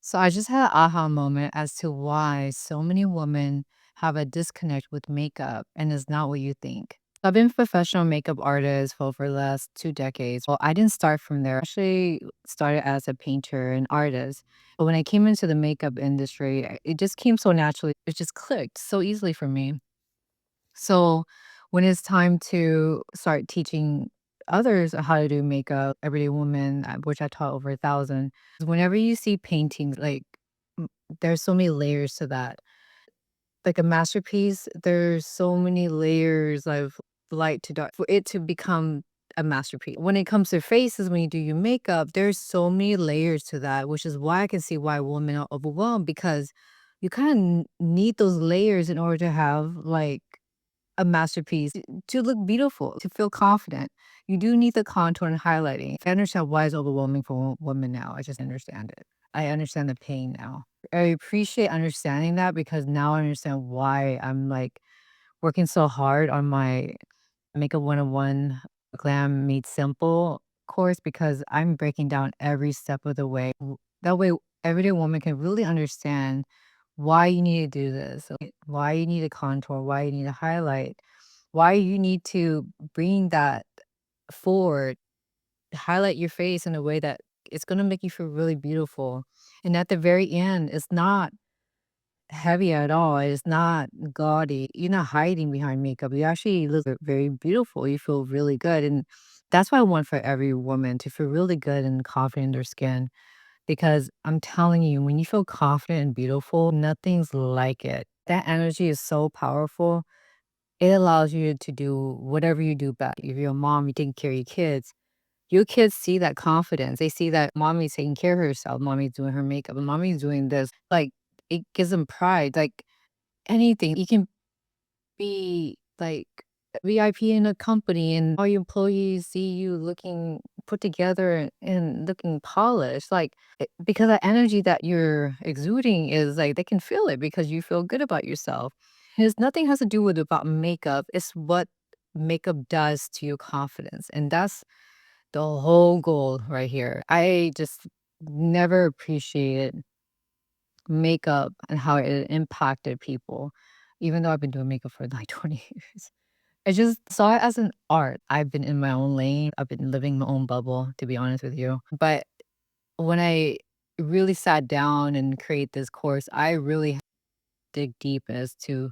So I just had an aha moment as to why so many women have a disconnect with makeup and it's not what you think. I've been a professional makeup artist for over the last 2 decades. Well, I didn't start from there. I actually started as a painter and artist. But when I came into the makeup industry, it just came so naturally. It just clicked so easily for me. So when it's time to start teaching others how to do makeup, everyday woman, which I taught over 1,000, whenever you see paintings, like m- there's so many layers to that. Like a masterpiece, there's so many layers of light to dark for it to become a masterpiece. When it comes to faces, when you do your makeup, there's so many layers to that, which is why I can see why women are overwhelmed because you kind of need those layers in order to have like a masterpiece to look beautiful, to feel confident. You do need the contour and highlighting. I understand why it's overwhelming for women now. I just understand it. I understand the pain now. I appreciate understanding that because now I understand why I'm like working so hard on my Makeup 101 Glam Made Simple course because I'm breaking down every step of the way. That way, everyday woman can really understand why you need to do this, why you need a contour, why you need to highlight, why you need to bring that forward, highlight your face in a way that it's going to make you feel really beautiful. And at the very end, it's not heavy at all. It's not gaudy. You're not hiding behind makeup. You actually look very beautiful. You feel really good. And that's what I want for every woman to feel really good and confident in their skin. Because I'm telling you, when you feel confident and beautiful, nothing's like it. That energy is so powerful. It allows you to do whatever you do best. If you're a mom, you're taking care of your kids see that confidence. They see that mommy's taking care of herself, mommy's doing her makeup, and mommy's doing this. Like, it gives them pride. Like, anything. You can be like VIP in a company and all your employees see you looking put together and looking polished. Like, because the energy that you're exuding is like they can feel it because you feel good about yourself. It's nothing has to do with about makeup. It's what makeup does to your confidence. And that's the whole goal right here. I just never appreciated makeup and how it impacted people, even though I've been doing makeup for like 20 years. I just saw it as an art. I've been in my own lane. I've been living my own bubble, to be honest with you. But when I really sat down and create this course, I really dig deep as to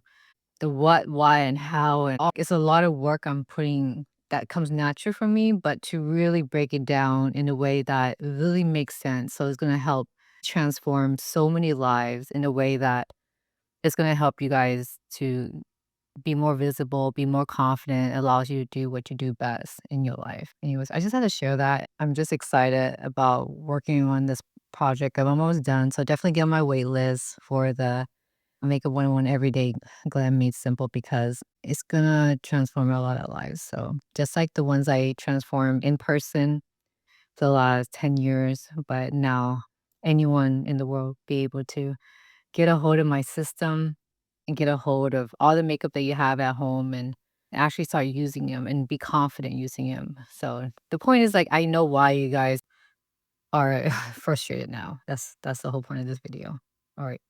the what, why, and how. And all. It's a lot of work I'm putting that comes natural for me, but to really break it down in a way that really makes sense. So it's going to help transform so many lives in a way that it's going to help you guys to be more visible, be more confident, allows you to do what you do best in your life. Anyways, I just had to share that. I'm just excited about working on this project. I'm almost done. So definitely get on my wait list for the Makeup 101 Everyday Glam Made Simple because it's gonna transform a lot of lives. So just like the ones I transformed in person for the last 10 years, but now anyone in the world be able to get a hold of my system and get a hold of all the makeup that you have at home and actually start using them and be confident using them. So the point is like I know why you guys are frustrated now. That's the whole point of this video. All right.